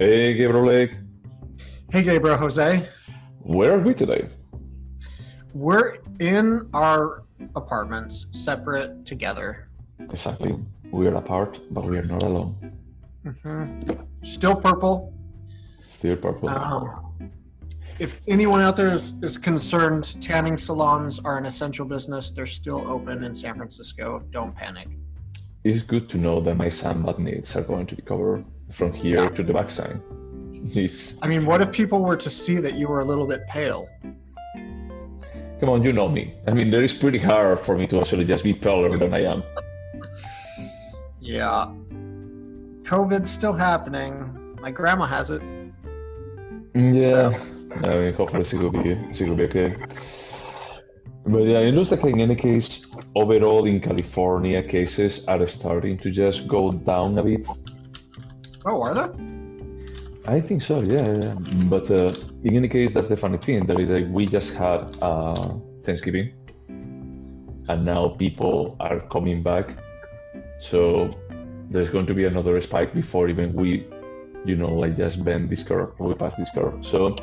Hey, Gabriel, Hey, Gabriel, Jose. where are we today? We're in our apartments, separate together. Exactly. We are apart, but we are not alone. Still purple. Still purple. If anyone out there is concerned, tanning salons are an essential business. They're still open in San Francisco. Don't panic. It's good to know that my sunbath needs are going to be covered from here to the backside. It's I mean, what if people were to see that you were a little bit pale? Come on, you know me. I mean, it is pretty hard for me to actually just be paler than I am. Yeah. COVID's still happening. My grandma has it. Yeah. I mean, hopefully she will be okay. But yeah, it looks like in any case, overall in California, cases are starting to just go down a bit. Oh, are they? I think so, yeah. But in any case, that's the funny thing. That is, like, we just had Thanksgiving, and now people are coming back. So there's going to be another spike before even we, like just bend this curve, we pass this curve. So,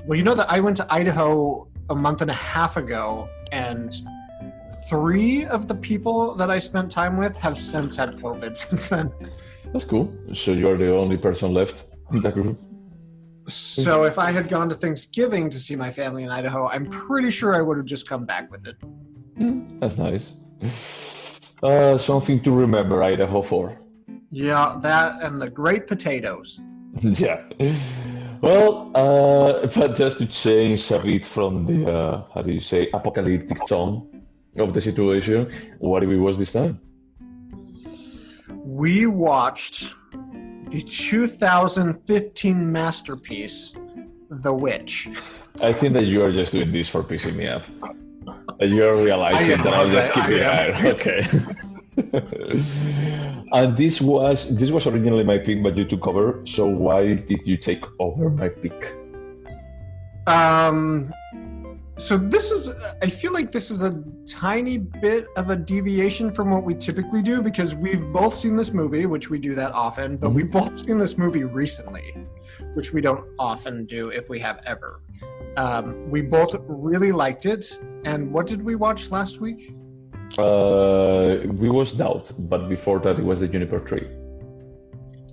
Well, you know that I went to Idaho a month and a half ago, and 3 of the people that I spent time with have since had COVID since then. that's cool. So you're the only person left in that group. So if I had gone to Thanksgiving to see my family in Idaho, I'm pretty sure I would have just come back with it. That's nice. Something to remember Idaho for. Yeah, that and the great potatoes. Yeah. Well, but just to change a bit from the, how do you say, apocalyptic tone of the situation, what did we watch this time? We watched the 2015 masterpiece, The Witch. I think that you are just doing this for pissing me off. You're realizing that I'm just keeping it. Okay. And this was originally my pick, but you took over. So why did you take over my pick? So I feel like this is a tiny bit of a deviation from what we typically do, because we've both seen this movie, which we do that often, but we've both seen this movie recently, which we don't often do if we have ever. We both really liked it. And what did we watch last week? We watched Doubt, but before that it was the Juniper Tree.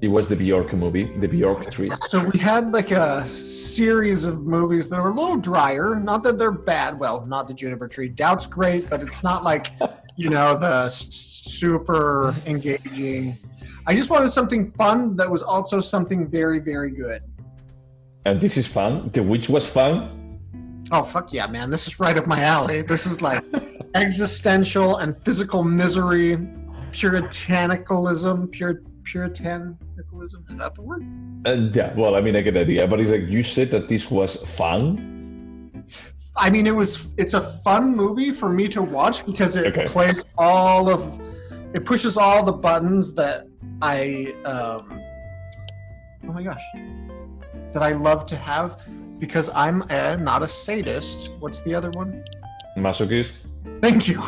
It was the Bjork movie, the Bjork Tree. So we had like a series of movies that were a little drier. Not that they're bad. Well, not the Juniper Tree. Doubt's great, but it's not like, the super engaging. I just wanted something fun that was also something very, very good. And this is fun. The Witch was fun. Oh, fuck yeah, man. This is right up my alley. This is like existential and physical misery, puritanicalism, Puritanicalism, is that the word? Yeah, well, I mean, I get the idea, but it's like you said that this was fun. I mean, it's a fun movie for me to watch because it plays it pushes all the buttons that oh my gosh, that I love to have, because I'm not a sadist. What's the other one? Masochist. Thank you.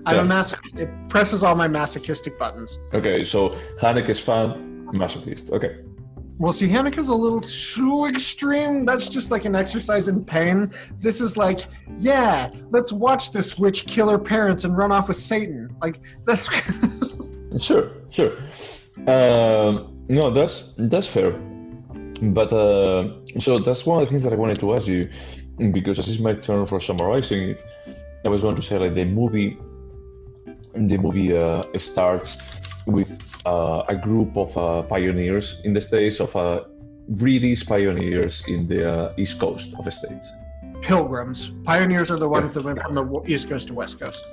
I'm a masochist. It presses all my masochistic buttons. Okay, so Haneke's fan, masochist. Okay. Well, see, Haneke's a little too extreme. That's just like an exercise in pain. This is like, yeah, let's watch this witch kill her parents and run off with Satan. Like, that's... Sure. No, that's fair. But, so that's one of the things that I wanted to ask you, because this is my turn for summarizing it. I was going to say, like, the movie starts with a group of pioneers in the States, of British pioneers in the East Coast of the States. Pilgrims. Pioneers are the ones that went from the East Coast to West Coast.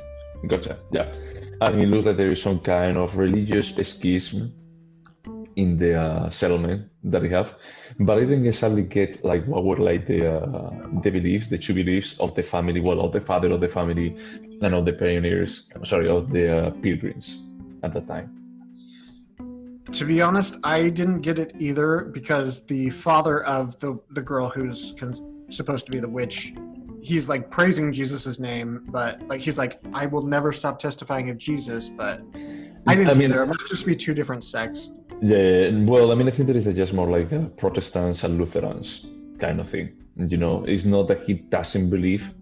Gotcha, yeah. And it looks like there is some kind of religious schism in the settlement that we have, but I didn't exactly get like what were like the beliefs, the true beliefs of the family, of the father of the family, and of the pioneers. Of the pilgrims at that time. To be honest, I didn't get it either, because the father of the girl who's supposed to be the witch, he's like praising Jesus's name, but like he's like, I will never stop testifying of Jesus, but I didn't either. It must just be 2 different sects. Yeah, well, I mean, I think that is just more like Protestants and Lutherans kind of thing. It's not that he doesn't believe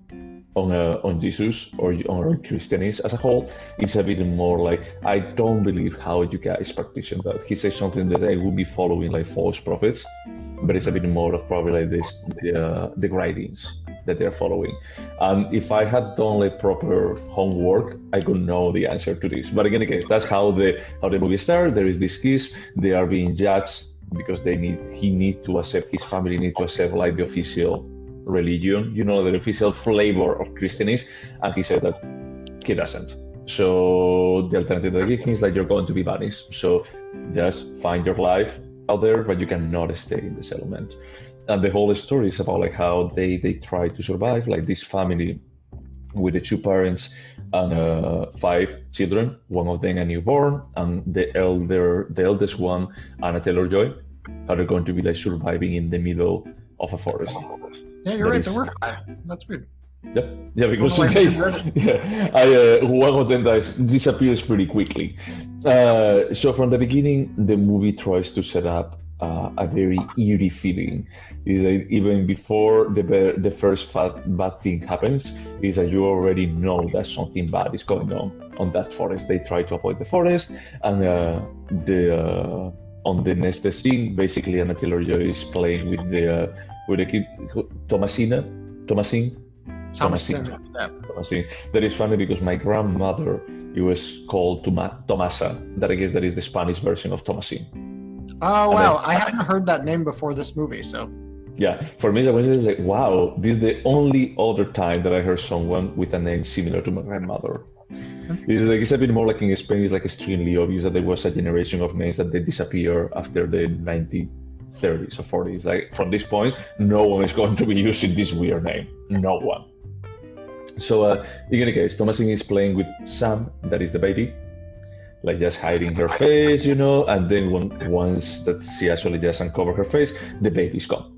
on Jesus or on Christianity as a whole. It's a bit more like, I don't believe how you guys practice that. He says something that I will be following like false prophets, but it's a bit more of probably like this, the writings that they're following. And if I had done like proper homework, I could know the answer to this. But in any case, that's how the movie starts. There is this kiss. They are being judged because he need to accept, his family need to accept like the official religion, the official flavor of Christianity, and he said that he doesn't. So the alternative that I give him is like, you're going to be banished. So just find your life out there, but you cannot stay in the settlement. And the whole story is about like how they try to survive, like this family with the two parents and 5 children, one of them a newborn, and the eldest one, Anya Taylor-Joy, how they're going to be like surviving in the middle of a forest. Yeah, you're right. There were 5. That's weird. Yeah, because one of them disappears pretty quickly. So from the beginning, the movie tries to set up a very eerie feeling. Is that even before the first bad thing happens, is that you already know that something bad is going on that forest. They try to avoid the forest, and on the next scene, basically, Anya Taylor-Joy is playing with the kid, Thomasine. That is funny because my grandmother, it was called Tomasa. That I guess that is the Spanish version of Thomasine. Oh, wow. I haven't heard that name before this movie, so. Yeah, for me, I was like, wow, this is the only other time that I heard someone with a name similar to my grandmother. It's a bit more like in Spain, it's like extremely obvious that there was a generation of names that they disappear after the 1930s or 40s. Like from this point, no one is going to be using this weird name. No one. So in any case, Thomasine is playing with Sam, that is the baby, like just hiding her face, and then once that she actually just uncovered her face, the baby's gone.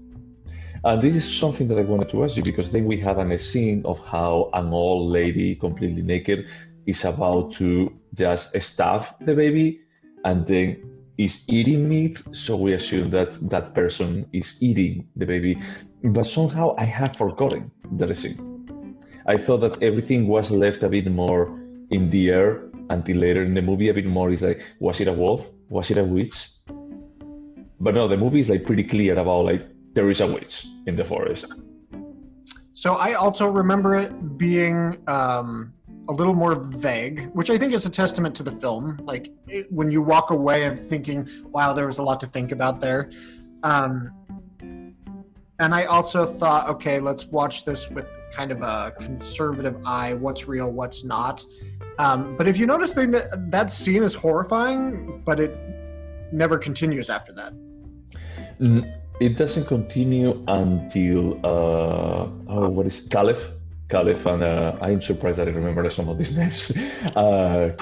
And this is something that I wanted to ask you, because then we have a scene of how an old lady, completely naked, is about to just stab the baby, and then is eating meat, so we assume that that person is eating the baby. But somehow I have forgotten that scene. I thought that everything was left a bit more in the air until later in the movie. A bit more is like, was it a wolf? Was it a witch? But no, the movie is like pretty clear about like, there is a witch in the forest. So I also remember it being a little more vague, which I think is a testament to the film. Like when you walk away and thinking, wow, there was a lot to think about there. And I also thought, okay, let's watch this with kind of a conservative eye. What's real, what's not. But if you notice, that scene is horrifying, but it never continues after that. It doesn't continue until what is Caliph, and I'm surprised that I remember some of these names.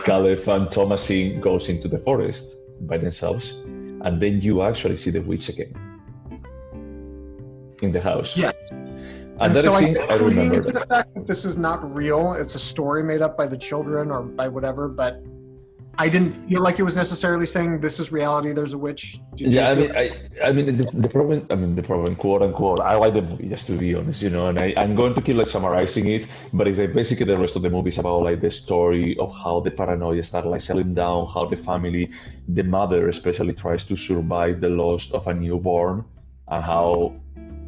Caliph and Thomasine goes into the forest by themselves, and then you actually see the witch again in the house. Yeah. And that so scene, I remember. The fact that this is not real, it's a story made up by the children or by whatever, but I didn't feel like it was necessarily saying this is reality, there's a witch. I mean, the problem, quote unquote, I like the movie, just to be honest, and I'm going to keep like summarizing it, but it's like basically the rest of the movie is about like the story of how the paranoia started like settling down, how the family, the mother especially, tries to survive the loss of a newborn, and how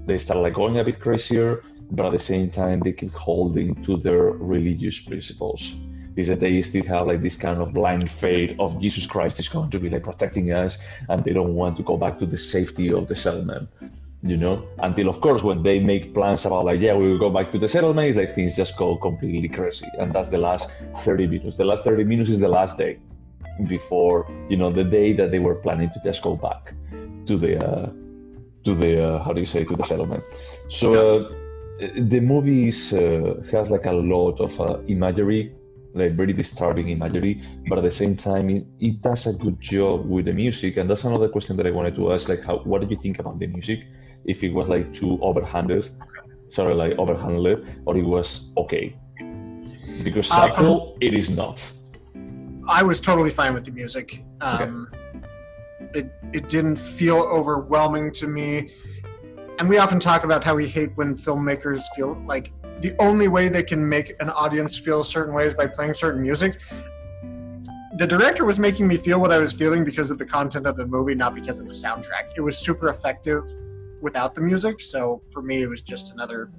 they start like going a bit crazier, but at the same time they keep holding to their religious principles. Is that they still have like this kind of blind faith of Jesus Christ is going to be like protecting us, and they don't want to go back to the safety of the settlement, until of course when they make plans about like, yeah, we will go back to the settlement, it's like things just go completely crazy. And that's the last 30 minutes. The last 30 minutes is the last day before, the day that they were planning to just go back to the how do you say, to the settlement. So the movie has like a lot of imagery, like very disturbing imagery, but at the same time it does a good job with the music. And that's another question that I wanted to ask, like what did you think about the music? If it was like too overhandled, or it was okay? Because Cycle, it is not. I was totally fine with the music. Okay. It didn't feel overwhelming to me. And we often talk about how we hate when filmmakers feel like the only way they can make an audience feel a certain way is by playing certain music. The director was making me feel what I was feeling because of the content of the movie, not because of the soundtrack. It was super effective without the music, so for me it was just another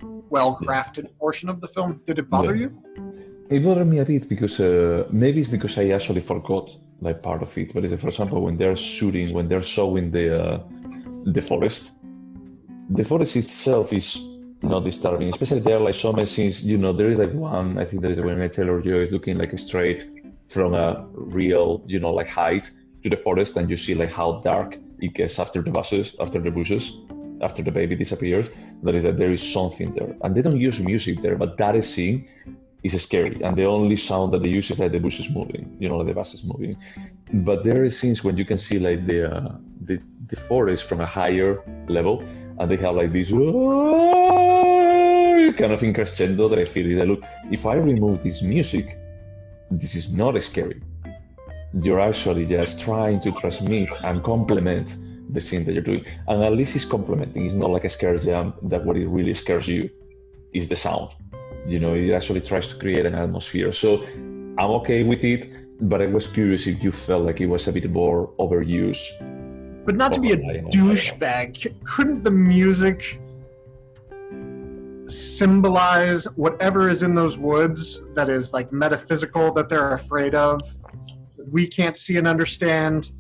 well-crafted portion of the film. Did it bother you? It bothered me a bit because maybe it's because I actually forgot like part of it. But for example, when they're shooting, when they're showing the forest, the forest itself is not disturbing. Especially there are like so many scenes. There is like one. I think there is when Anya Taylor-Joy is looking like straight from a real, like height to the forest, and you see like how dark it gets after the bushes, after the baby disappears. There is something there, and they don't use music there, but that scene is scary, and the only sound that they use is like the bushes moving, like the buses moving. But there are scenes when you can see like the forest from a higher level, and they have like this kind of crescendo that I feel is like, look, if I remove this music, this is not scary. You're actually just trying to transmit and complement the scene that you're doing, and at least it's complementing. It's not like a scare jump that what it really scares you is the sound. It actually tries to create an atmosphere. So I'm okay with it, but I was curious if you felt like it was a bit more overused. But not to be a douchebag, couldn't the music symbolize whatever is in those woods that is like metaphysical, that they're afraid of, we can't see and understand?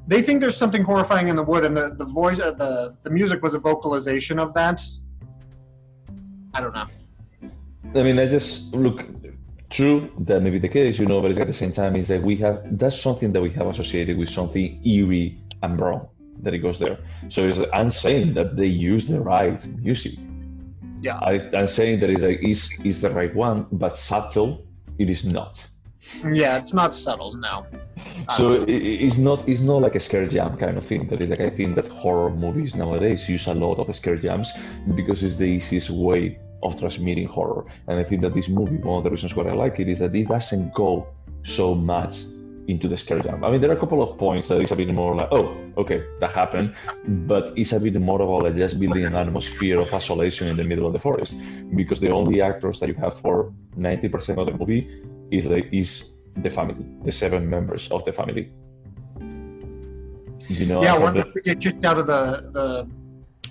They think there's something horrifying in the wood, and the voice, the music was a vocalization of that. I don't know. I mean, I just look. True, that may be the case, but at the same time, is that that's something that we have associated with something eerie and wrong, that it goes there. So I'm saying that they use the right music. Yeah. I'm saying that is the right one, but subtle, it is not. Yeah, it's not subtle, no. So it's not like a scare jump kind of thing. That is like, I think that horror movies nowadays use a lot of scare jumps because it's the easiest way of transmitting horror. And I think that this movie, one of the reasons why I like it is that it doesn't go so much into the scare jump. I mean, there are a couple of points that is a bit more like, oh, okay, that happened, but it's a bit more about like just building an atmosphere of isolation in the middle of the forest, because the only actors that you have for 90% of the movie is the family, the 7 members of the family. Yeah, once they get kicked out of the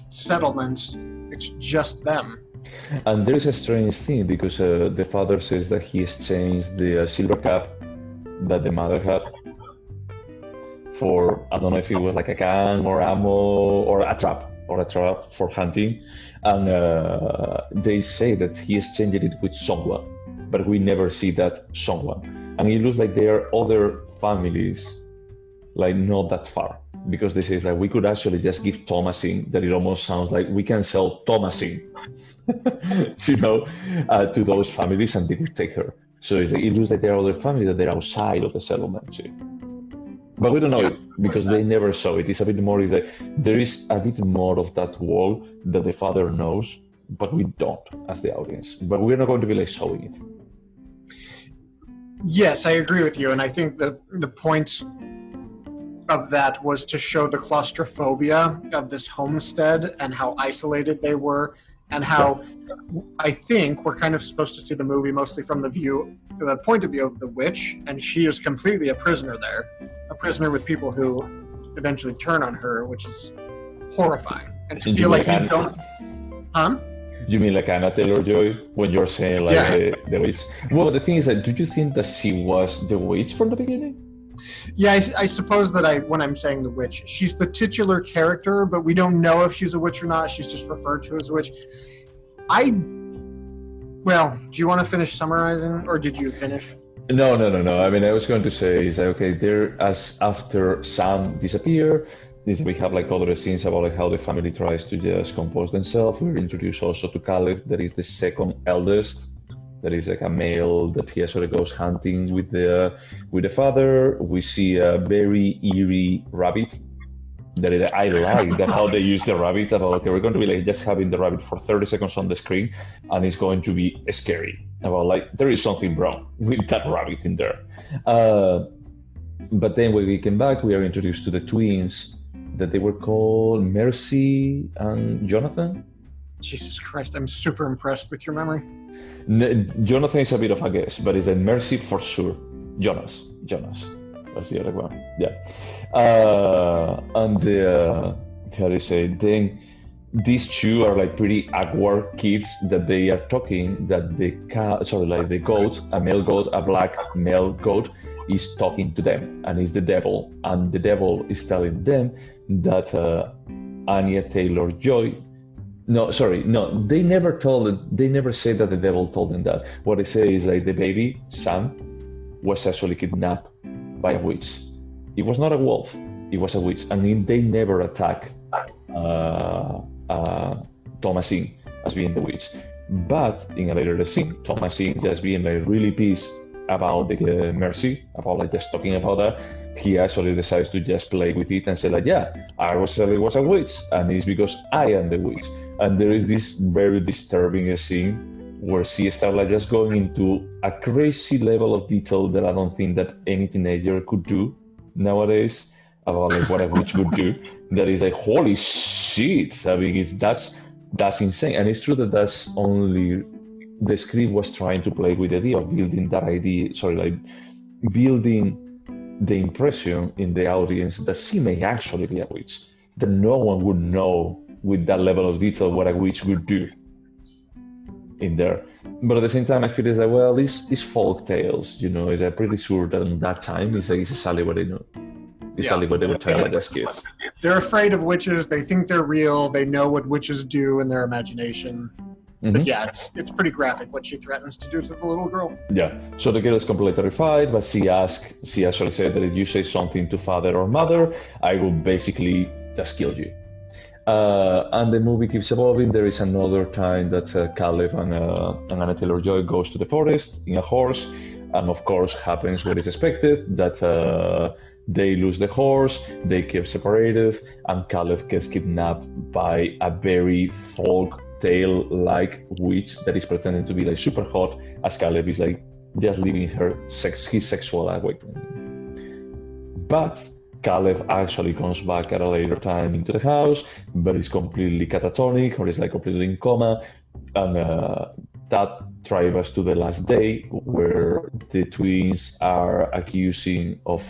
settlement, it's just them. And there is a strange thing because the father says that he exchanged the silver cup that the mother had for, I don't know if it was like a gun or ammo or a trap for hunting. And they say that he exchanged it with someone, but we never see that someone. And it looks like there are other families, like not that far, because they say like we could actually just give Thomasine, that it almost sounds like we can sell Thomasine to those families, and they would take her. So it looks like there are other families that they're outside of the settlement too. But we don't know it because they never saw it. It's a bit more, there is a bit more of that wall that the father knows, but we don't as the audience. But we're not going to be like showing it. Yes, I agree with you. And I think the point of that was to show the claustrophobia of this homestead and how isolated they were, and how I think we're kind of supposed to see the movie mostly from the point of view of the witch, and she is completely a prisoner there, a prisoner with people who eventually turn on her, which is horrifying. And to feel like you don't... Huh? You mean like Anya Taylor-Joy when you're saying like the witch? Well, the thing is that, do you think that she was the witch from the beginning? Yeah, I suppose that when I'm saying the witch, she's the titular character, but we don't know if she's a witch or not. She's just referred to as a witch. Well, do you want to finish summarizing, or did you finish? No. I mean, I was going to say is like, okay, after Sam disappeared, we have like other scenes about like how the family tries to just compose themselves. We're introduced also to Caleb, that is the second eldest. That is like a male that he sort of goes hunting with the father. We see a very eerie rabbit. I like that how they use the rabbit. About, okay, we're going to be like just having the rabbit for 30 seconds on the screen, and it's going to be scary. About like there is something wrong with that rabbit in there. But then when we came back, we are introduced to the twins that they were called Mercy and Jonathan. Jesus Christ, I'm super impressed with your memory. Jonathan is a bit of a guess, but it's a Mercy for sure. Jonas. That's the other one. Yeah. And how do you say? Then these two are like pretty awkward kids that they are talking. That the goat, a male goat, a black male goat, is talking to them, and is the devil, and the devil is telling them that Anya Taylor-Joy. No, they never say that the devil told them that. What they say is like the baby, Sam, was actually kidnapped by a witch. It was not a wolf, it was a witch. And they never attack Thomasine as being the witch. But in a later scene, Thomasine just being like really pissed about the Mercy, about like just talking about that, he actually decides to just play with it and say like, yeah, I was a witch, and it's because I am the witch. And there is this very disturbing scene where she starts like just going into a crazy level of detail that I don't think that any teenager could do nowadays about like what a witch would do. That is like, holy shit! I mean, that's insane. And it's true that that's only the script was trying to play with the idea of building that idea. Building the impression in the audience that she may actually be a witch, that no one would know with that level of detail what a witch would do in there. But at the same time, I feel it's like, well, these folk tales, is I'm pretty sure that in that time it's exactly what they know. It's exactly what they would tell as kids. They're afraid of witches. They think they're real. They know what witches do in their imagination. Mm-hmm. But yeah, it's pretty graphic what she threatens to do to the little girl. Yeah, so the girl is completely terrified, but she actually said that if you say something to father or mother, I will basically just kill you. And the movie keeps evolving. There is another time that Caleb and Anya Taylor-Joy goes to the forest in a horse, and of course happens what is expected, that they lose the horse, they get separated, and Caleb gets kidnapped by a very folk tale-like witch that is pretending to be like super hot, as Caleb is like just living his sexual awakening. But Caleb actually comes back at a later time into the house, but is completely catatonic, or is like completely in coma, and that drives us to the last day where the twins are accusing of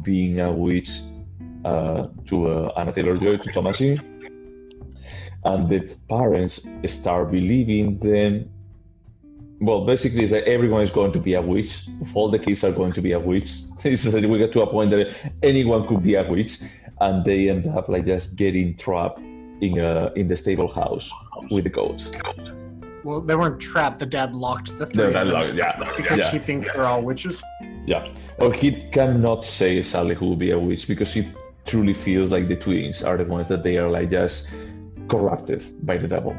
being a witch to Anya Taylor-Joy, to Thomasine. And the parents start believing them. Well, basically, it's like everyone is going to be a witch. All the kids are going to be a witch. It's like we get to a point that anyone could be a witch, and they end up like just getting trapped in the stable house with the goats. Well, they weren't trapped. The dad locked the three. Because he thinks they're all witches. Yeah. Or he cannot say exactly who will be a witch because he truly feels like the twins are the ones that they are like just corrupted by the devil.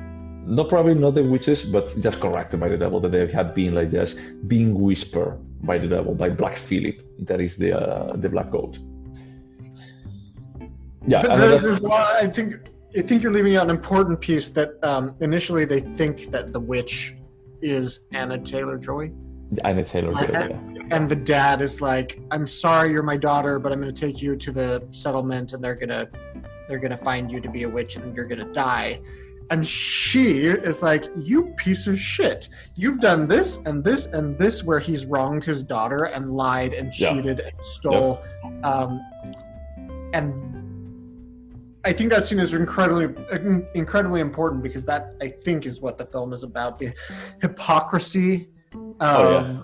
Probably not the witches, but just corrupted by the devil, that they had been like just being whispered by the devil, by Black Philip, that is the black goat. Yeah, there's a lot. I think you're leaving out an important piece that initially they think that the witch is Anya Taylor-Joy. Anya Taylor-Joy, yeah. And the dad is like, "I'm sorry, you're my daughter, but I'm going to take you to the settlement, and they're gonna find you to be a witch, and you're gonna die." And she is like, "You piece of shit! You've done this and this and this," where he's wronged his daughter and lied and cheated and stole. And I think that scene is incredibly important because that, I think, is what the film is about: the hypocrisy. Of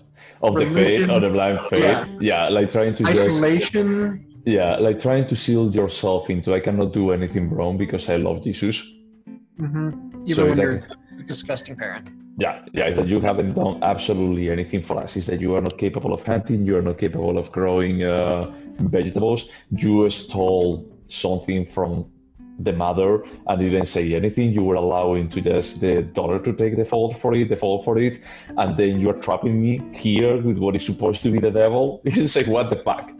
the faith, or the blind faith. Yeah, like trying to isolation. Like trying to seal yourself into, I cannot do anything wrong because I love Jesus. Mm-hmm. Even when you're a disgusting parent. Yeah, it's that you haven't done absolutely anything for us. It's that you are not capable of hunting, you are not capable of growing vegetables. You stole something from the mother and didn't say anything. You were allowing to just the daughter to take the fault for it, and then you're trapping me here with what is supposed to be the devil. It's like, what the fuck?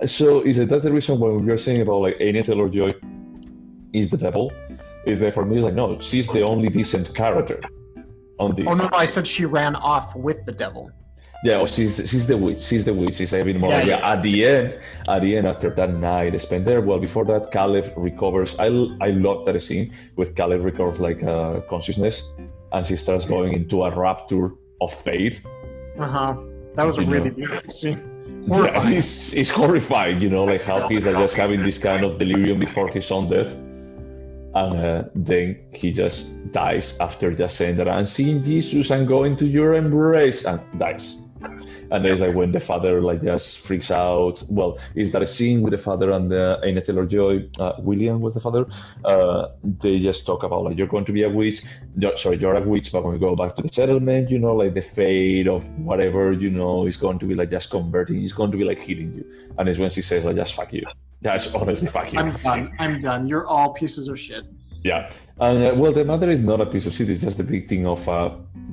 So that's the reason when we are saying about like Anya Taylor-Joy is the devil, is that for me it's like, no, she's the only decent character on this. Oh no, I said she ran off with the devil. Yeah, oh, she's the witch. She's the witch. It's a bit more like, yeah. At the end, after that night spent there. Well, before that, Caleb recovers. I love that scene with Caleb recovers like consciousness, and she starts going into a rapture of fate. That was a really beautiful scene. Horrifying. Yeah, it's horrifying. You know, like how he's like just having this kind of delirium before his own death. And then he just dies after just saying that I'm seeing Jesus, I'm going to your embrace, and dies. And there's like when the father like just freaks out. Well, is that a scene with the father and Anya Taylor-Joy? William was the father. They just talk about like you're going to be a witch. You're a witch, but when we go back to the settlement, you know, like the fate of whatever, you know, is going to be like just converting. It's going to be like healing you. And it's when she says like just fuck you. That's honestly fuck you. I'm done. You're all pieces of shit. Yeah. And well, the mother is not a piece of shit. It's just the victim of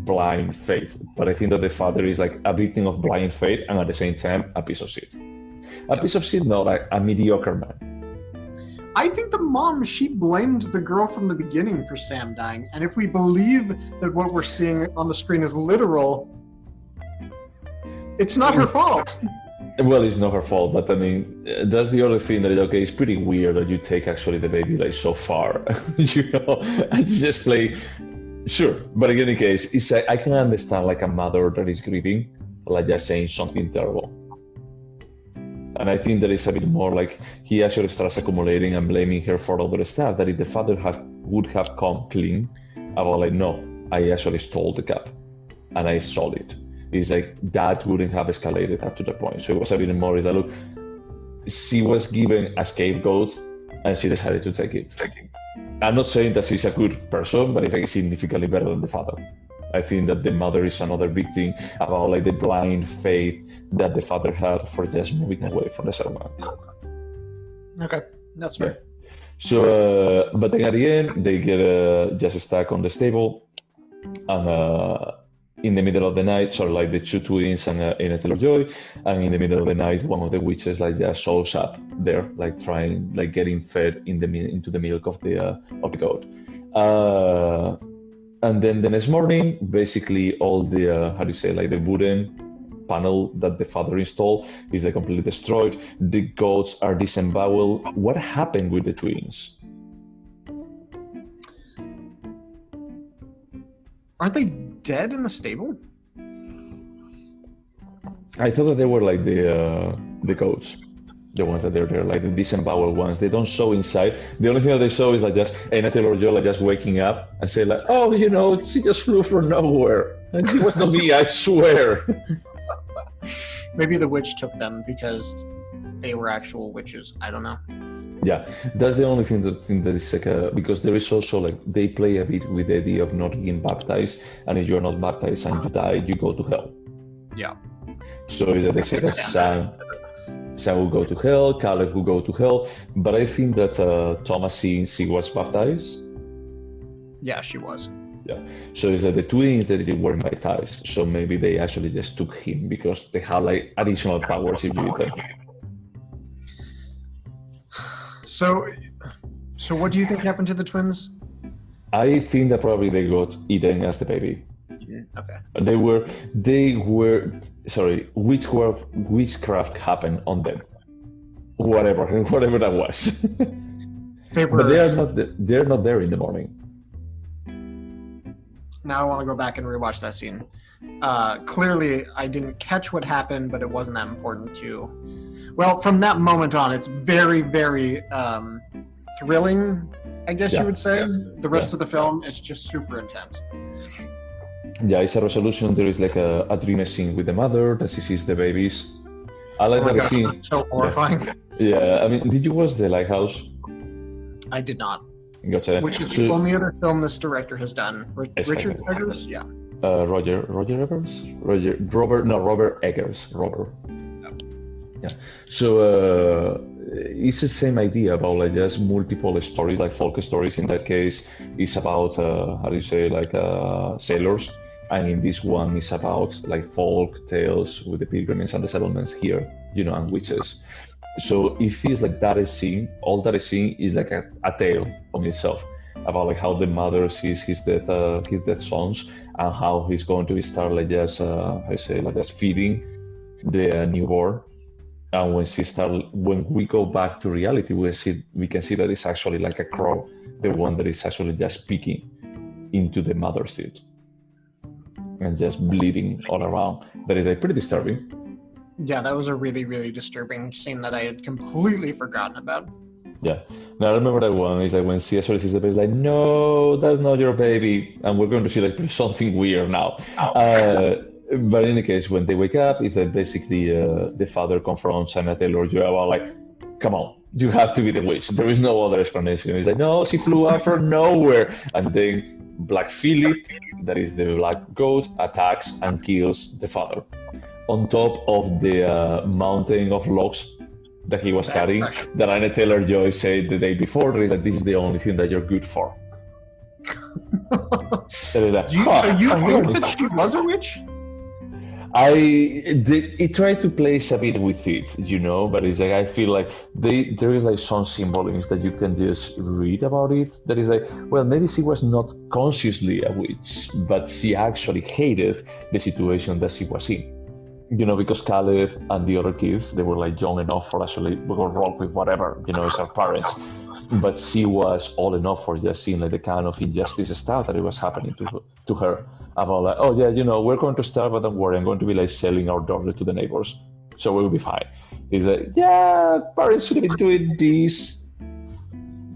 blind faith. But I think that the father is like a victim of blind faith and at the same time a piece of shit. A piece of shit, not like a mediocre man. I think the mom, she blamed the girl from the beginning for Sam dying. And if we believe that what we're seeing on the screen is literal, it's not her fault. Well, it's not her fault, but I mean, that's the other thing that, okay, it's pretty weird that you take actually the baby like so far, you know, and just play. Sure, but in any case, it's I can understand like a mother that is grieving, like just saying something terrible. And I think that it's a bit more like he actually starts accumulating and blaming her for other stuff, that if the father would have come clean about like, no, I actually stole the cup and I sold it. It's like that wouldn't have escalated up to the point. So it was a bit more is that look, she was given a scapegoat and she decided to take it. I'm not saying that she's a good person, but it's like significantly better than the father. I think that the mother is another victim about like the blind faith that the father had for just moving away from the settlement. Okay, that's fair. Yeah. So, but then at the end, they get just stuck on the stable, and in the middle of the night, so like the two twins and Anya Taylor-Joy, and in the middle of the night, one of the witches like just shows up there, like trying, like getting fed into the milk of the goat. And then the next morning, basically all the how do you say, like the wooden panel that the father installed is like completely destroyed. The goats are disemboweled. What happened with the twins? Aren't they dead in the stable? I thought that they were like the goats, the ones that they're there, like the disemboweled ones. They don't show inside. The only thing that they show is like just Anya Taylor-Joy like just waking up and say like, oh, you know, she just flew from nowhere. And it was not me, I swear. Maybe the witch took them because they were actual witches. I don't know. Yeah, that's the only thing that is like because there is also like they play a bit with the idea of not getting baptized, and if you're not baptized and you die, you go to hell. Yeah. So is that they say that Sam will go to hell, Caleb will go to hell, but I think that Thomasine, she was baptized. Yeah, she was. Yeah. So is that the twins that they weren't baptized, so maybe they actually just took him because they had like additional powers if you eat them. So what do you think happened to the twins? I think that probably they got eaten as the baby. Okay. They were sorry, witchcraft happened on them. Whatever that was. But they're not there in the morning. Now I want to go back and rewatch that scene. Clearly, I didn't catch what happened, but it wasn't that important to. Well, from that moment on, it's very, very thrilling, I guess you would say. The rest of the film is just super intense. Yeah, it's a resolution. There is like a dream scene with the mother that she sees the babies. I like that scene. It's so horrifying. Yeah, I mean, did you watch The Lighthouse? I did not. Gotcha. Which is the only other film this director has done. Richard Eggers? Yeah. Roger Eggers? Robert Eggers. Yeah. So it's the same idea about like just multiple stories, like folk stories. In that case, it's about how do you say, like sailors, and in this one, it's about like folk tales with the pilgrims and the settlements here, you know, and witches. So it feels like all that is seen is like a tale on itself about like how the mother sees his dead sons, and how he's going to start like just I say like just feeding the newborn. And when we go back to reality, we can see that it's actually like a crow, the one that is actually just peeking into the mother's teeth and just bleeding all around. That is like pretty disturbing. Yeah, that was a really, really disturbing scene that I had completely forgotten about. Yeah. Now I remember that one is like when she actually sees the baby, like, no, that's not your baby, and we're going to see like something weird now. But in any case, when they wake up, is that basically the father confronts Anya Taylor-Joy about like, come on, you have to be the witch. There is no other explanation. He's like, no, she flew out from nowhere, and then Black Phillip, that is the black goat, attacks and kills the father on top of the mountain of logs that he was carrying. That Anya Taylor-Joy said the day before, that this is the only thing that you're good for. So you think that she was a witch? It tried to play a bit with it, but it's like I feel like there is like some symbolisms that you can just read about it. That is like, well, maybe she was not consciously a witch, but she actually hated the situation that she was in. Because Caleb and the other kids, they were like young enough for actually go wrong with whatever, as our parents. But she was old enough for just seeing like the kind of injustice stuff that it was happening to her. About like, oh yeah, we're going to starve, but don't worry, I'm going to be like selling our daughter to the neighbors, so we'll be fine. It's like, yeah, parents should be doing this.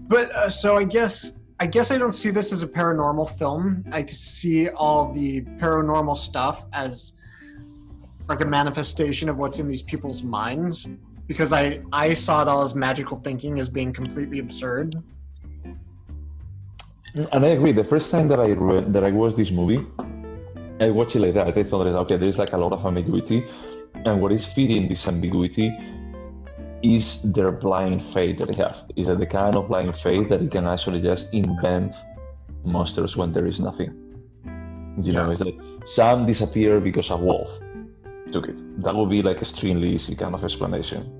But so I guess I don't see this as a paranormal film. I see all the paranormal stuff as like a manifestation of what's in these people's minds, because I saw it all as magical thinking, as being completely absurd. And I agree. The first time that I watched this movie, I watched it like that. I thought, okay, there's like a lot of ambiguity, and what is feeding this ambiguity is their blind faith that they have. Is that the kind of blind faith that you can actually just invent monsters when there is nothing. It's like Sam disappeared because a wolf took it. That would be like extremely easy kind of explanation.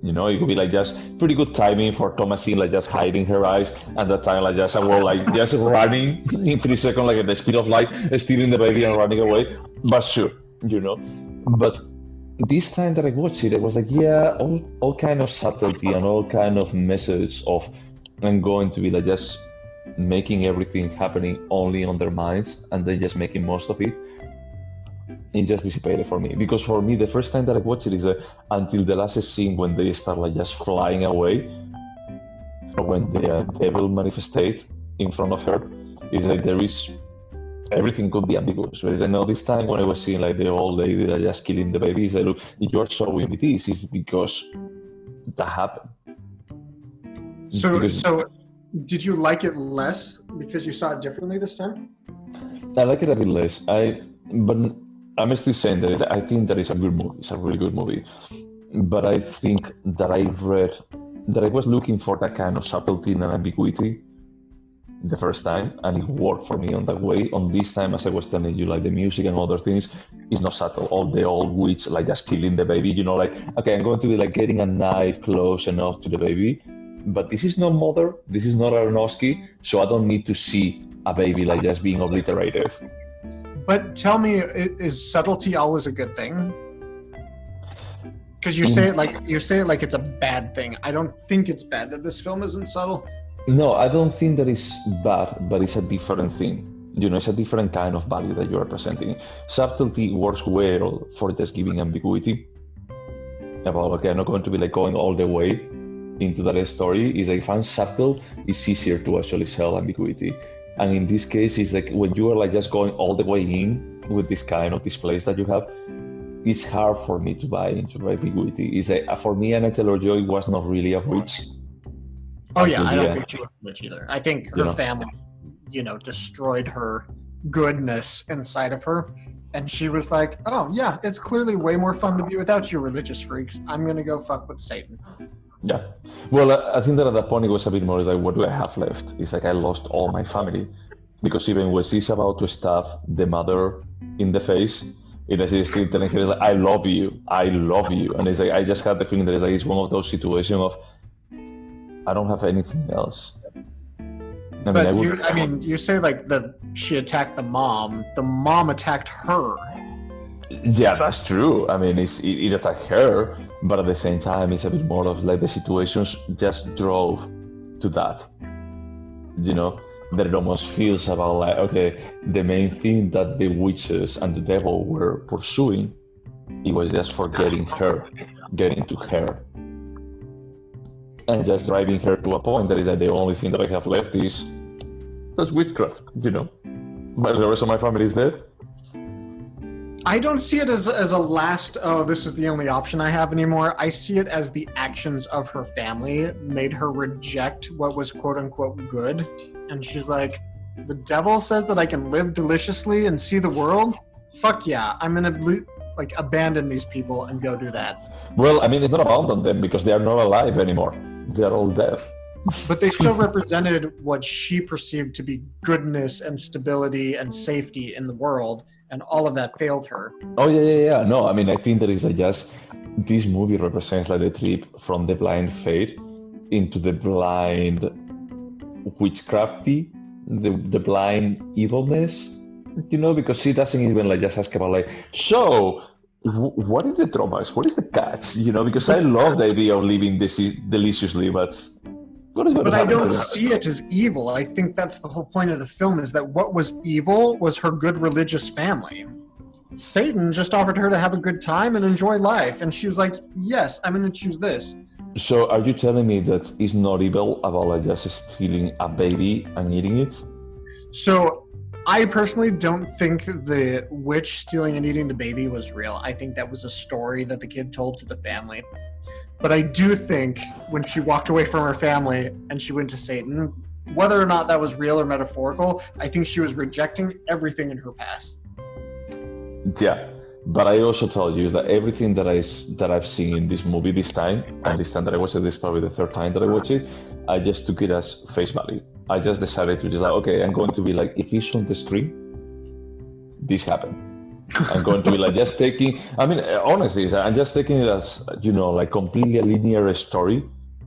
It could be like just pretty good timing for Thomasine like just hiding her eyes, and that time like just a wolf like just running in 3 seconds like at the speed of light, stealing the baby and running away. But sure, But this time that I watched it, it was like, yeah, all kind of subtlety and all kind of message of I'm going to be like just making everything happening only on their minds, and then just making most of it. It just dissipated for me, because for me the first time that I watched it is until the last scene when they start like just flying away, or when the devil manifestate in front of her, is like there is everything could be ambiguous. Whereas I know this time when I was seeing like the old lady that just killing the baby, is like, look, you are showing me this is because that happened. So did you like it less because you saw it differently this time? I like it a bit less. But I'm still saying that I think that it's a good movie. It's a really good movie. But I think that I was looking for that kind of subtlety and ambiguity the first time, and it worked for me on that way. On this time, as I was telling you, like the music and other things is not subtle. All the old witch like just killing the baby, like, okay, I'm going to be like getting a knife close enough to the baby, but this is not Mother, this is not Aronofsky, so I don't need to see a baby like just being obliterated. But tell me, is subtlety always a good thing? Because you say it like it's a bad thing. I don't think it's bad that this film isn't subtle. No, I don't think that it's bad, but it's a different thing. It's a different kind of value that you are presenting. Subtlety works well for just giving ambiguity. About, okay, I'm not going to be like going all the way into that story. Is like, if I'm subtle, it's easier to actually sell ambiguity. And in this case, it's like when you are like just going all the way in with this kind of displays that you have, it's hard for me to buy into ambiguity. It's like, for me, Anya Taylor-Joy was not really a witch. Oh yeah, I don't think she was a witch either. I think her family, destroyed her goodness inside of her, and she was like, "Oh yeah, it's clearly way more fun to be without you religious freaks. I'm gonna go fuck with Satan." Yeah. Well, I think that at that point it was a bit more like, what do I have left? It's like I lost all my family. Because even when she's about to stab the mother in the face, she's still telling her, like, I love you. And it's like, I just had the feeling that it's one of those situations of, I don't have anything else. I mean, But I would. you say like she attacked the mom attacked her. Yeah, that's true. I mean, it attacked her, but at the same time, it's a bit more of like the situations just drove to that. You know, that it almost feels about like, okay, the main thing that the witches and the devil were pursuing, it was just for getting to her, and just driving her to a point that is that the only thing that I have left is that's witchcraft. You know, but the rest of my family is dead. I don't see it as a last, oh, this is the only option I have anymore. I see it as the actions of her family made her reject what was quote unquote good. And she's like, the devil says that I can live deliciously and see the world? Fuck yeah, I'm gonna like abandon these people and go do that. Well, I mean, it's not abandon them because they are not alive anymore. They are all dead. But they still represented what she perceived to be goodness and stability and safety in the world. And all of that failed her. Oh yeah. No, I mean, I think that is like just this movie represents like the trip from the blind faith into the blind witchcrafty, the blind evilness. You know, because she doesn't even like just ask about like, so what is the traumas? What is the catch? You know, because I love the idea of living this deliciously, but what is going to But I happen don't to them? see it as evil. I think that's the whole point of the film, is that what was evil was her good religious family. Satan just offered her to have a good time and enjoy life. And she was like, yes, I'm going to choose this. So are you telling me that it's not evil about like just stealing a baby and eating it? So I personally don't think the witch stealing and eating the baby was real. I think that was a story that the kid told to the family. But I do think when she walked away from her family and she went to Satan, whether or not that was real or metaphorical, I think she was rejecting everything in her past. Yeah, but I also tell you that everything that I've seen in this movie this time, and this time that I watched it, this is probably the third time that I watched it, I just took it as face value. I just decided to just like, okay, I'm going to be like, if it's on the screen, this happened. I'm going to be like just taking, I mean, honestly, I'm just taking it as, you know, like completely a linear story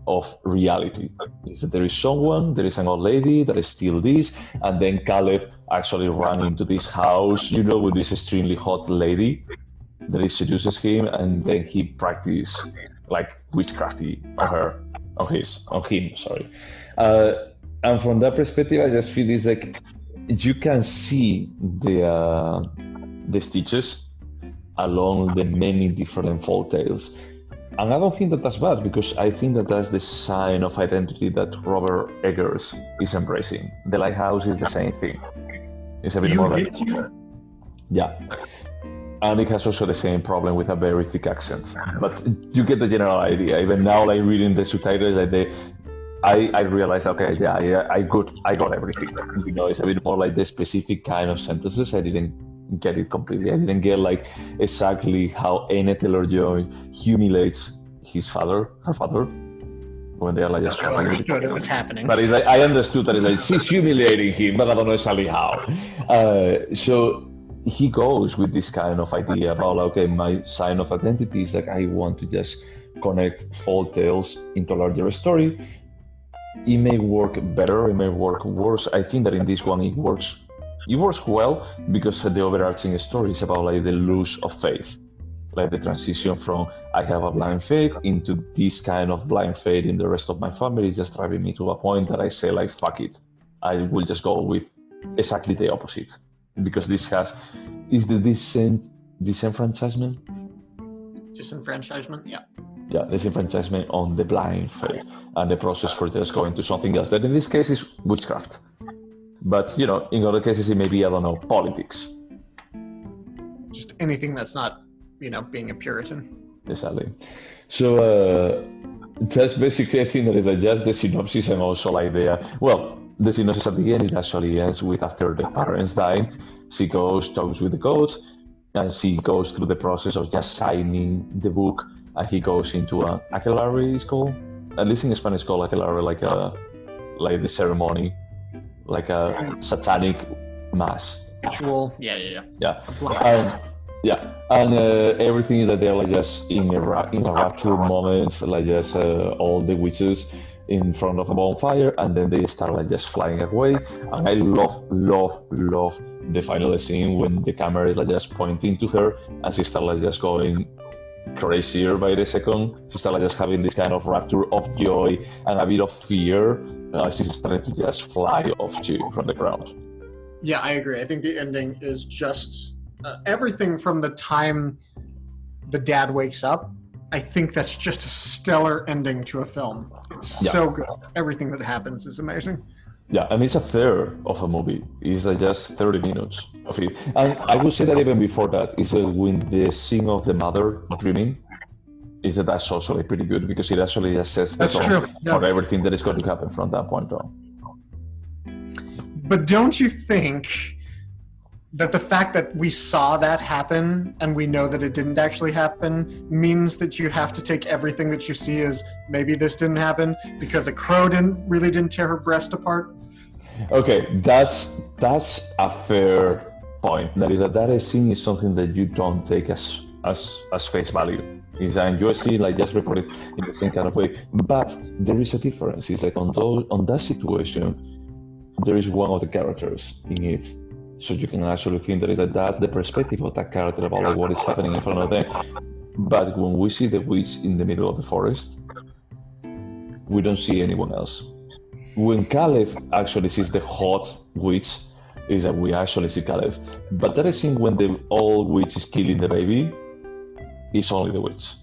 of reality. Is that there is someone, there is an old lady that is still this, and then Caleb actually ran into this house, you know, with this extremely hot lady that he seduces him, and then he practiced like witchcrafty on him, sorry. And from that perspective, I just feel it's like you can see the stitches along the many different folk tales. And I don't think that that's bad, because I think that that's the sign of identity that Robert Eggers is embracing. The Lighthouse is the same thing. It's a bit more like... Yeah. And it has also the same problem with a very thick accent. But you get the general idea. Even now, like reading the subtitles, I realized, okay, yeah, I got everything. You know, it's a bit more like the specific kind of sentences. I didn't get it completely. I didn't get like exactly how Anya Taylor-Joy humiliates her father, when they are like just. I understood it was happening. But it's like, I understood that it's like she's humiliating him, but I don't know exactly how. So he goes with this kind of idea about like, okay, my sign of identity is like I want to just connect folk tales into a larger story. It may work better, it may work worse. I think that in this one it works well, because the overarching story is about like the loss of faith, like the transition from I have a blind faith into this kind of blind faith in the rest of my family is just driving me to a point that I say like, fuck it, I will just go with exactly the opposite, because this is the disenfranchisement, yeah. Yeah, disenfranchisement on the blind faith and the process for just going to something else. That in this case is witchcraft. But, you know, in other cases, it may be, I don't know, politics. Just anything that's not, you know, being a Puritan. Exactly. So that's basically, I think that is just the synopsis, and also like the synopsis at the end, it actually ends with after the parents die, she goes, talks with the coach, and she goes through the process of just signing the book, and he goes into a aquelarre, it's called. At least in Spanish, it's called aquelarre, like the ceremony, like a satanic mass. Ritual, yeah. And everything is that they're like just in a rapture moment, like just all the witches in front of a bonfire, and then they start like just flying away. And I love the final scene when the camera is like just pointing to her, and she starts like just going crazier by the second. She starts like just having this kind of rapture of joy and a bit of fear. She's starting to just fly off too from the ground. Yeah, I agree. I think the ending is just everything from the time the dad wakes up. I think that's just a stellar ending to a film. It's so good. Everything that happens is amazing. Yeah, and it's a third of a movie. It's like just 30 minutes of it. And I would say that even before that, is when the scene of the mother dreaming, is that's also like pretty good because it actually just sets the tone for everything that is going to happen from that point on. But don't you think that the fact that we saw that happen and we know that it didn't actually happen means that you have to take everything that you see as maybe this didn't happen because a crow really didn't tear her breast apart? Okay, that's a fair point. That scene is something that you don't take as face value. And you see like just recorded in the same kind of way, but there is a difference. It's like on that situation, there is one of the characters in it. So you can actually think that that's the perspective of that character about like what is happening in front of them. But when we see the witch in the middle of the forest, we don't see anyone else. When Caleb actually sees the hot witch, is that we actually see Caleb. But that is when the old witch is killing the baby, it's only the witch.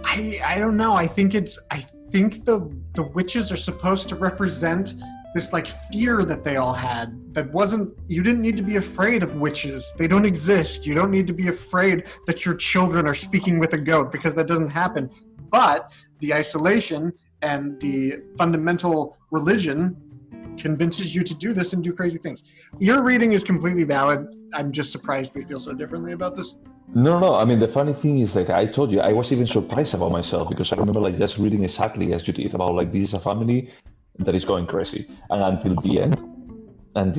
I don't know. I think the witches are supposed to represent this like fear that they all had that wasn't, you didn't need to be afraid of witches. They don't exist. You don't need to be afraid that your children are speaking with a goat because that doesn't happen. But the isolation and the fundamental religion convinces you to do this and do crazy things. Your reading is completely valid. I'm just surprised we feel so differently about this. No. I mean, the funny thing is, like I told you, I was even surprised about myself because I remember like just reading exactly as you did about like this is a family that is going crazy, and until the end, and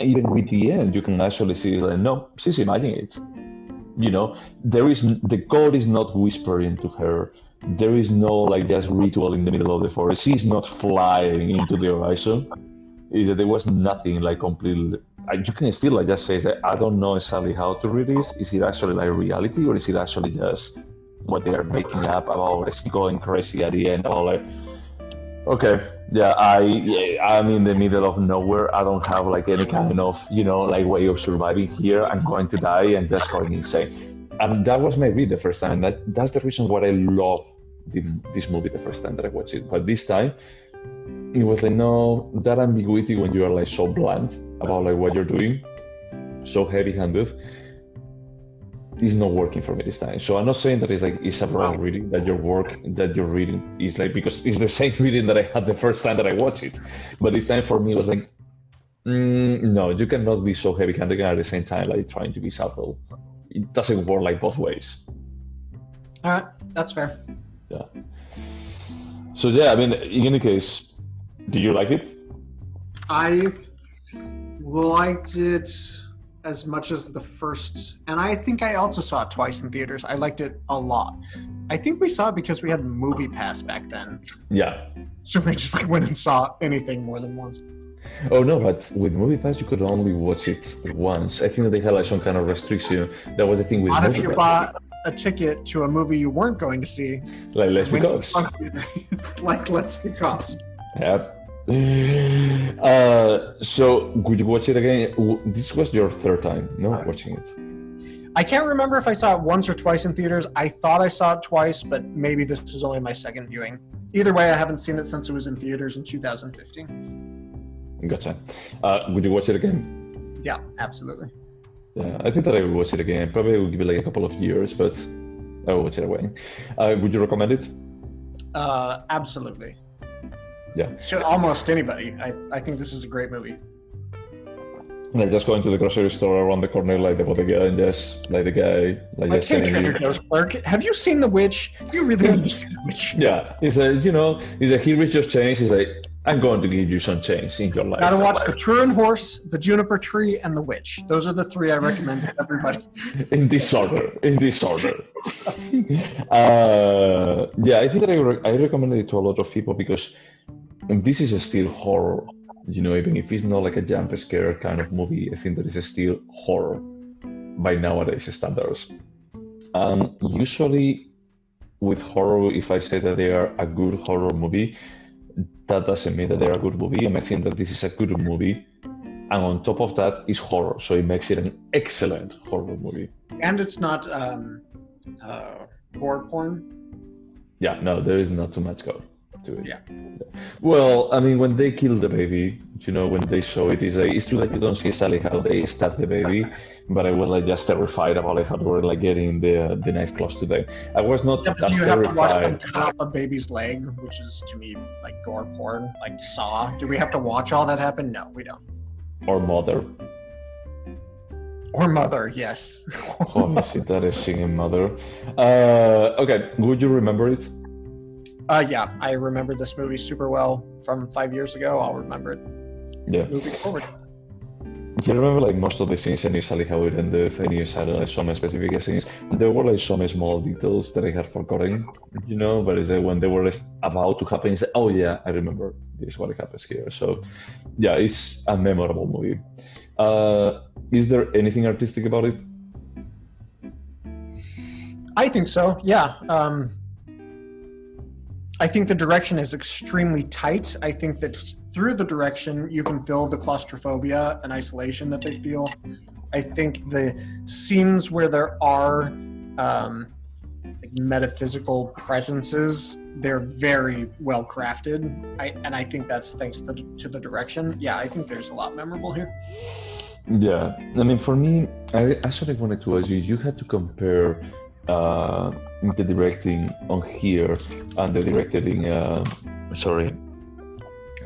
even with the end, you can actually see like no, she's imagining it. You know, the god is not whispering to her. There is no like just ritual in the middle of the forest. She's not flying into the horizon. Is that there was nothing like completely. You can still like just say that I don't know exactly how to read this. Is it actually like reality or is it actually just what they are making up about? It's going crazy at the end. Or like, okay, I'm in the middle of nowhere. I don't have like any kind of like way of surviving here. I'm going to die and just going insane. And that was maybe the first time. That's the reason why I love this movie the first time that I watched it. But this time, it was like, no, that ambiguity when you are like so blunt about like what you're doing, so heavy-handed, is not working for me this time. So I'm not saying that it's a wrong reading, that your reading is like, because it's the same reading that I had the first time that I watched it. But this time for me it was like, no, you cannot be so heavy-handed and at the same time like trying to be subtle. It doesn't work like both ways. All right, that's fair. Yeah. So yeah, I mean, in any case, did you like it? I liked it as much as the first, and I think I also saw it twice in theaters. I liked it a lot. I think we saw it because we had Movie Pass back then. Yeah. So we just like went and saw anything more than once. Oh no, but with Movie Pass you could only watch it once. I think that they had like some kind of restriction. That was the thing with Not Movie if you Pass. bought a ticket to a movie you weren't going to see. Like Let's Be Cops. Like Let's Be Cops. Yep. So would you watch it again? This was your third time, no, watching it? I can't remember if I saw it once or twice in theaters. I thought I saw it twice, but maybe this is only my second viewing. Either way, I haven't seen it since it was in theaters in 2015. Gotcha. Would you watch it again? Yeah, absolutely. Yeah, I think that I will watch it again. Probably will give it like a couple of years, but I will watch it again. Would you recommend it? Absolutely. Yeah. To almost anybody. I think this is a great movie. Like just going to the grocery store around the corner, like the bodega, and just like the guy, like just hey, telling Trader you. Joe's clerk, have you seen The Witch? You really need to see The Witch. Yeah, he's he reached just change. He's like, I'm going to give you some change in your life. Gotta watch The Truant Horse, The Juniper Tree, and The Witch. Those are the three I recommend to everybody. In this order. Yeah, Yeah, I think that I recommended it to a lot of people because this is still horror. Even if it's not like a jump scare kind of movie, I think that is still horror by nowadays standards. Usually with horror, if I say that they are a good horror movie, that doesn't mean that they're a good movie. And I think that this is a good movie. And on top of that is horror. So it makes it an excellent horror movie. And it's not gore porn. Yeah, no, there is not too much gore to it. Yeah. Well, I mean, when they kill the baby, when they show it, it's true that you don't see exactly how they stab the baby, but I was like just terrified about how they were like getting the knife close to them. I was not Except as you have to watch them terrified. cut off a baby's leg, which is to me like gore porn, like Saw. Do we have to watch all that happen? No, we don't. Or Mother. Or Mother, yes. Oh, see, that is singing Mother. Okay, would you remember it? Yeah, I remember this movie super well from 5 years ago. I'll remember it Yeah. moving forward. You remember like most of the scenes and exactly how it ended, and you had like some specific scenes. There were like some small details that I had forgotten, but it's like when they were about to happen, it's like, oh yeah, I remember this is what happens here. So yeah, it's a memorable movie. Is there anything artistic about it? I think so, yeah. I think the direction is extremely tight. I think that through the direction, you can feel the claustrophobia and isolation that they feel. I think the scenes where there are metaphysical presences, they're very well crafted. And I think that's thanks to the direction. Yeah, I think there's a lot memorable here. Yeah, I mean, for me, I actually wanted to ask you, you had to compare the directing on here and the directing,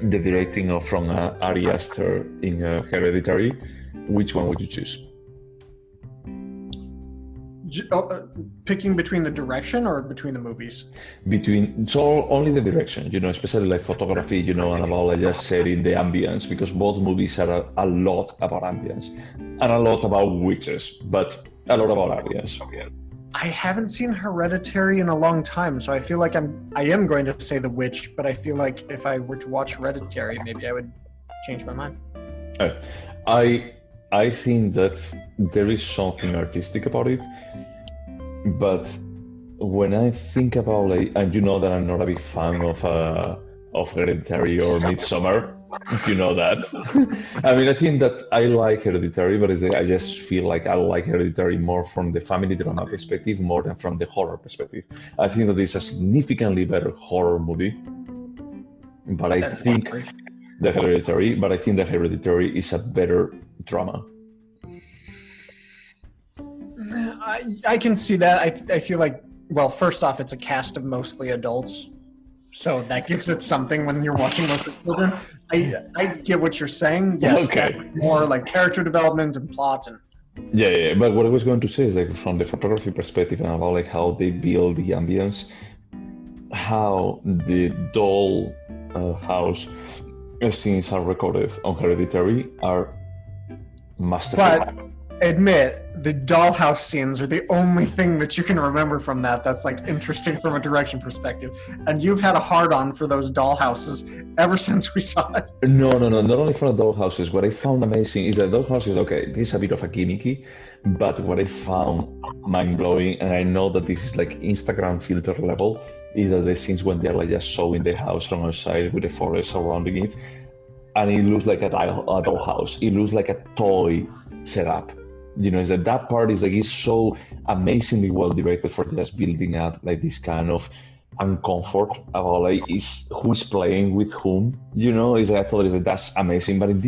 the directing from Ari Aster in Hereditary. Which one would you choose? Picking between the direction or between the movies? So only the direction, especially like photography, and about like just setting the ambience, because both movies are a lot about ambience and a lot about witches, but a lot about ambience. I haven't seen Hereditary in a long time, so I feel like I am going to say The Witch, but I feel like if I were to watch Hereditary, maybe I would change my mind. I think that there is something artistic about it, but when I think about like, and you know that I'm not a big fan of Hereditary or Midsommar, you know that. I mean, I think that I like Hereditary, but I just feel like I like Hereditary more from the family drama perspective more than from the horror perspective. I think that it's a significantly better horror movie, but I think the Hereditary is a better drama. I can see that. I feel like, well, first off, it's a cast of mostly adults, so that gives it something when you're watching mostly children. I get what you're saying. Yes, Okay. That's more like character development and plot and. Yeah. But what I was going to say is like from the photography perspective and about like how they build the ambience, how the doll house scenes are recorded on Hereditary are masterful. But admit, the dollhouse scenes are the only thing that you can remember from that that's like interesting from a direction perspective. And you've had a hard-on for those dollhouses ever since we saw it. No. Not only for the dollhouses. What I found amazing is that dollhouses, okay, this is a bit of a gimmicky, but what I found mind-blowing, and I know that this is like Instagram filter level, is that the scenes when they're like just showing the house from outside with the forest surrounding it, and it looks like a dollhouse. It looks like a toy setup. Is that part is like it's so amazingly well directed for just building up like this kind of uncomfort about like who's playing with whom. Is I thought that's amazing. But in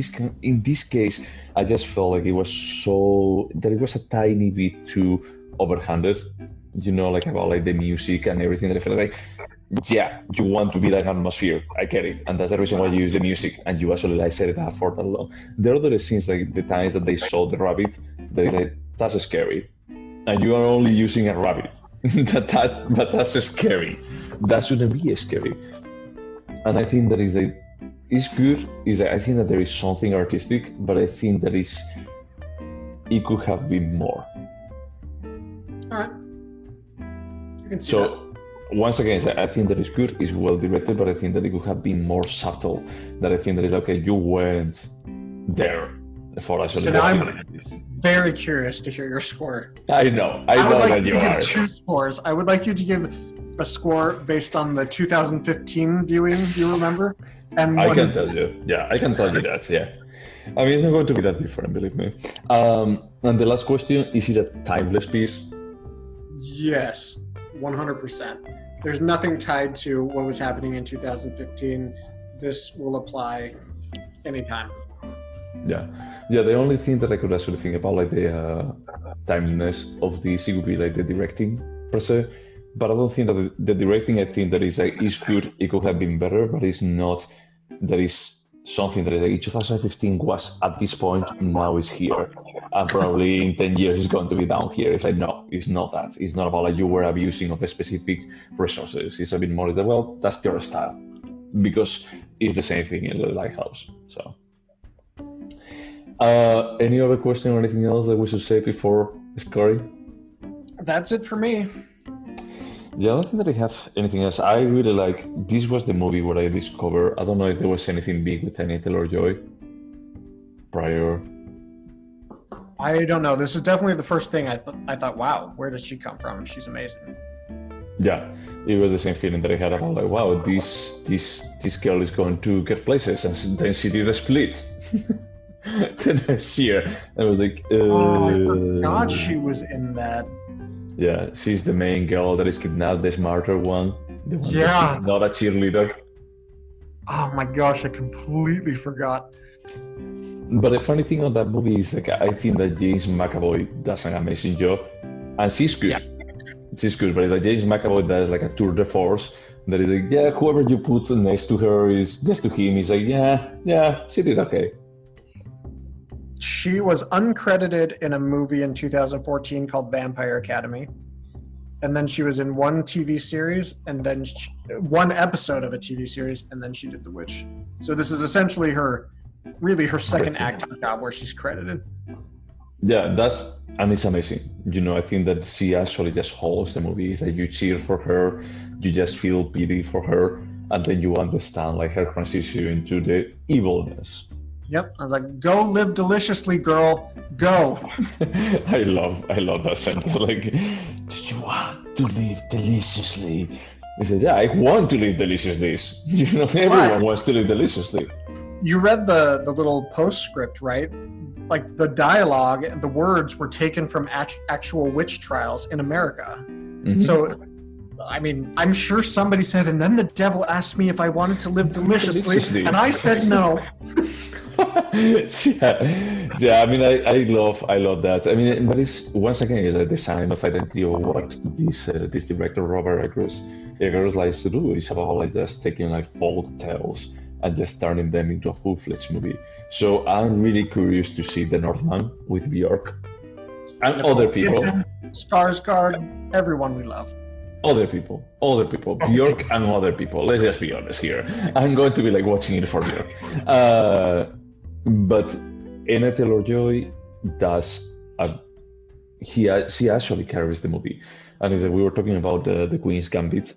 this case, I just felt like it was a tiny bit too overhanded. Like about like the music and everything. That I felt like, yeah, you want to be like an atmosphere. I get it, and that's the reason why you use the music. And you actually like set it up for that long. There are other scenes like the times that they saw the rabbit. They like, that's scary, and you are only using a rabbit. but that's scary. That shouldn't be scary. And I think that it's good. I think that there is something artistic, but I think that it could have been more. All right. You can see So, that. once again, I think that it's good, it's well directed, but I think that it could have been more subtle. That I think that is okay. You went there for actually. So now I'm very curious to hear your score. I know I would like that you to are. give 2 scores. I would like you to give a score based on the 2015 viewing. Do you remember? And I can tell you. Yeah, I can tell you that. Yeah. I mean, it's not going to be that different, believe me. And the last question, is it a timeless piece? Yes, 100%. There's nothing tied to what was happening in 2015. This will apply anytime. Yeah. The only thing that I could actually think about, like the timeliness of this, it would be like the directing per se. But I don't think that the directing, I think that is good. It could have been better, but it's not. That is something that is like 2015 was at this point, now is here, and probably in 10 years it's going to be down here. It's like, no, it's not that. It's not about like you were abusing of a specific resources. It's a bit more like, well, that's your style, because it's the same thing in the Lighthouse. So any other question or anything else that we should say before scoring? That's it for me. Yeah, I don't think that I have anything else. I really like, this was the movie where I discovered, I don't know if there was anything big with Anya Taylor-Joy prior. I don't know. This is definitely the first thing I thought, wow, where does she come from? She's amazing. Yeah, it was the same feeling that I had about like, wow, this girl is going to get places, and then she did a split the next year. I was like, oh, I forgot she was in that. Yeah, she's the main girl that is kidnapped, the smarter one. The one that's not a cheerleader. Oh my gosh, I completely forgot. But the funny thing on that movie is like, I think that James McAvoy does an amazing job, and she's good. Yeah. She's good, but it's like James McAvoy does like a tour de force that is like, yeah, whoever you put next to her is next to him. He's like, yeah, she did okay. She was uncredited in a movie in 2014 called Vampire Academy. And then she was in one TV series, and then one episode of a TV series, and then she did The Witch. So this is essentially her second acting job where she's credited. Yeah, and it's amazing. I think that she actually just holds the movie. It's like you cheer for her, you just feel pity for her, and then you understand like her transition into the evilness. Yep, I was like, go live deliciously, girl, go. I love that sentence. Like, do you want to live deliciously? He said, yeah, I want to live deliciously. Everyone wants to live deliciously. You read the little postscript, right? Like the dialogue and the words were taken from actual witch trials in America. Mm-hmm. So, I mean, I'm sure somebody said, and then the devil asked me if I wanted to live deliciously. And I said no. Yeah. I mean, I love that. I mean, but it's once again is a design of identity of what this director Robert Eggers likes to do. It's about like just taking like folk tales and just turning them into a full-fledged movie. So I'm really curious to see The Northman with Björk and other people. Skarsgård, everyone we love. Other people, Björk and other people. Let's just be honest here. I'm going to be like watching it for Björk. But Anya Taylor-Joy she actually carries the movie. And we were talking about the Queen's Gambit,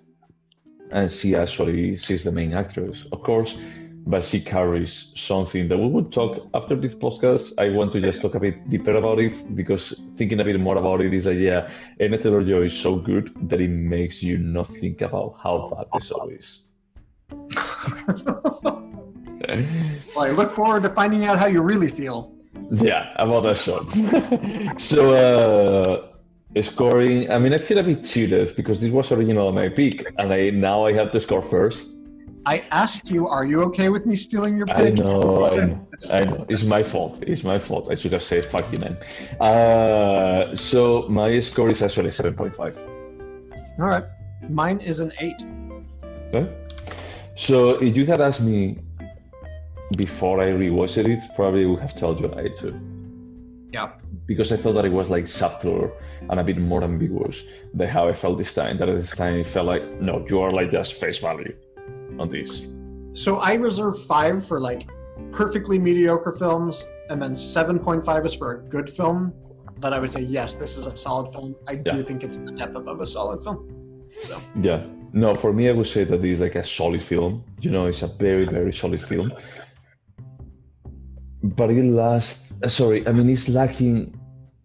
and she's the main actress, of course, but she carries something that we will talk after this podcast. I want to just talk a bit deeper about it, because thinking a bit more about it is like, yeah, Anya Taylor-Joy is so good that it makes you not think about how bad the show is. Well, I look forward to finding out how you really feel. Yeah, about that show. So, scoring, I mean, I feel a bit cheated because this was originally my pick, and now I have to score first. I asked you, are you okay with me stealing your pick? I know. It's my fault. I should have said, fuck you, man. So my score is actually 7.5. All right. Mine is an 8. Okay. So if you had asked me before I rewatched it, probably would have told you an 8 too. Yeah. Because I thought that it was like subtler and a bit more ambiguous than how I felt this time. That at this time it felt like, no, you are like just face value on this. So I reserve 5 for like perfectly mediocre films, and then 7.5 is for a good film that I would say, yes, this is a solid film. I do think it's a step above a solid film. So. Yeah, No, for me, I would say that it's like a solid film. You know, it's a very, very solid film. But it lasts. Sorry, I mean, it's lacking.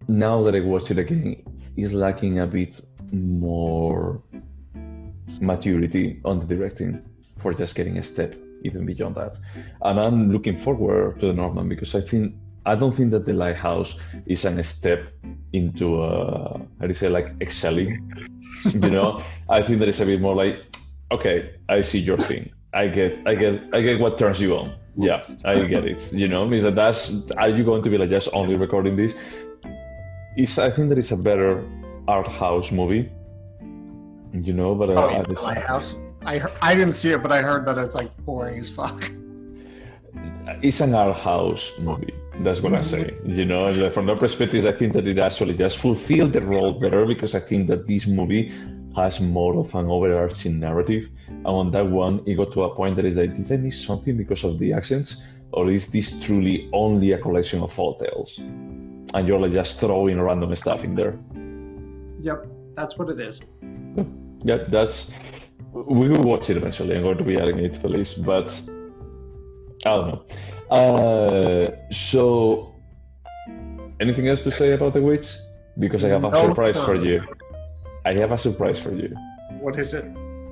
Now that I watch it again, it's lacking a bit more maturity on the directing for just getting a step even beyond that. And I'm looking forward to the Norman because I don't think that the Lighthouse is a step into how do you say, like excelling. You know, I think that it's a bit more like, okay, I see your thing. I get what turns you on. Yeah, I get it. You know, means are you going to be like just only recording this? I think that it's a better art house movie. You know, but Lighthouse. I didn't see it, but I heard that it's like boring as fuck. It's an art house movie. That's what I say. You know, from that perspective, I think that it actually just fulfilled the role better because I think that this movie has more of an overarching narrative. And on that one, it got to a point that is like, did I miss something because of the accents? Or is this truly only a collection of folk tales? And you're like just throwing random stuff in there. Yep, that's what it is. Yeah, we will watch it eventually. I'm going to be adding it to the list, but I don't know. So, anything else to say about The Witch? Because I have a surprise for you. I have a surprise for you. What is it?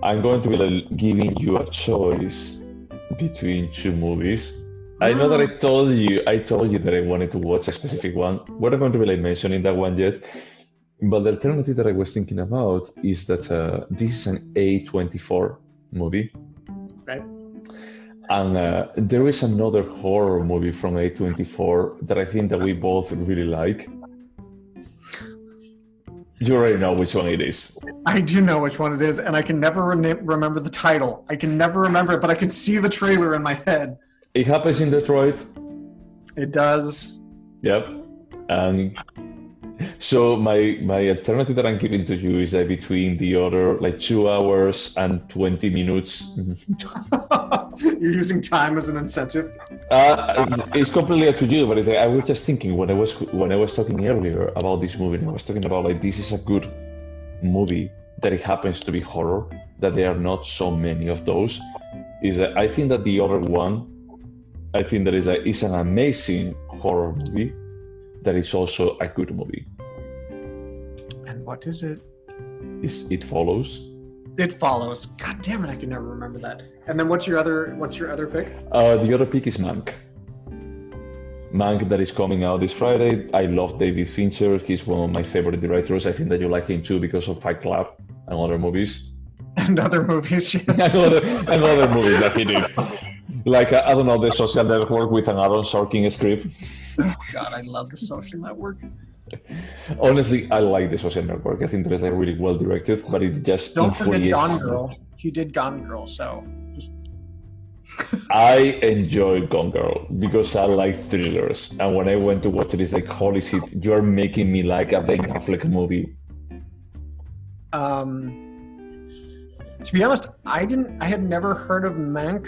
I'm going to be like giving you a choice between two movies. I know that I told you that I wanted to watch a specific one. We're not going to be like mentioning that one yet. But the alternative that I was thinking about is that this is an A24 movie. Right. And there is another horror movie from A24 that I think that we both really like. You already know which one it is. I do know which one it is, and I can never remember the title. I can never remember it, but I can see the trailer in my head. It happens in Detroit. It does. Yep. And so my alternative that I'm giving to you is that between the other like 2 hours and 20 minutes. You're using time as an incentive. It's completely up to you, but I was just thinking when I was talking earlier about this movie, I was talking about like this is a good movie that it happens to be horror, that there are not so many of those. I think that the other one, I think that is an amazing horror movie that is also a good movie. And what is it? It Follows. It Follows. God damn it, I can never remember that. And then what's your other pick? The other pick is Mank. Mank that is coming out this Friday. I love David Fincher. He's one of my favorite directors. I think that you like him too because of Fight Club and other movies. And other movies, yes. and other movies that he did. Like, I don't know, The Social Network with an Aaron Sorkin script. Oh, God, I love The Social Network. Honestly, I like The Social Network. I think that it's like really well directed, but it just Don't forget Gone Girl. He did Gone Girl, so just... I enjoyed Gone Girl because I like thrillers. And when I went to watch it, it's like, holy shit, you're making me like a Ben Affleck movie. To be honest, I had never heard of Mank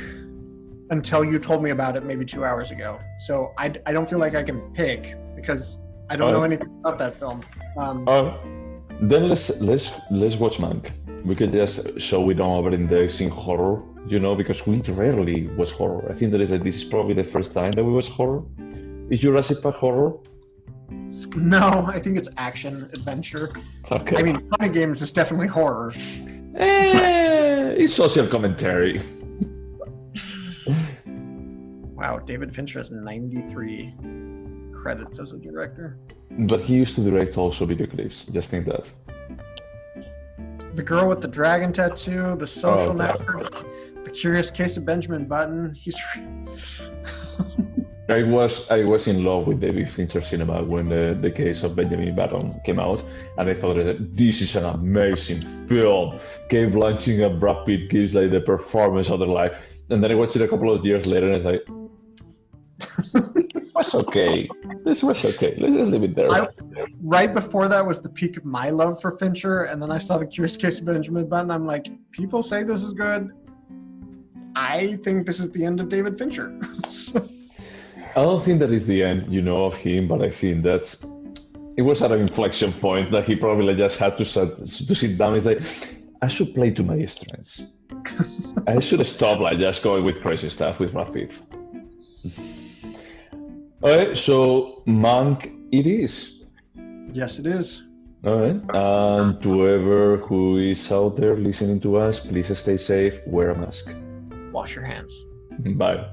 until you told me about it maybe 2 hours ago. So I don't feel like I can pick because I don't know anything about that film. Then let's watch Mank. We could just show we don't over-index in horror, you know, because we rarely watch horror. I think that this is probably the first time that we watch horror. Is Jurassic Park horror? No, I think it's action adventure. Okay. I mean, Funny Games is definitely horror. It's social commentary. Wow, David Fincher has 93 credits as a director. But he used to direct also video clips. Just think that. The Girl with the Dragon Tattoo, The Social Network, The Curious Case of Benjamin Button. I was in love with David Fincher cinema when the Case of Benjamin Button came out, and I thought that this is an amazing film. Cate Blanchett and Brad Pitt gives like the performance of their life, and then I watched it a couple of years later, and it's like, this was okay. Let's just leave it there. Right before that was the peak of my love for Fincher, and then I saw The Curious Case of Benjamin Button. I'm like, people say this is good. I think this is the end of David Fincher. I don't think that is the end, you know, of him, but I think it was at an inflection point that he probably just had to sit down. It's like, I should play to my strengths. I should stop like just going with crazy stuff with Brad Pitt. Alright, so Monk it is. Yes, it is. Alright, and to whoever who is out there listening to us, please stay safe, wear a mask. Wash your hands. Bye.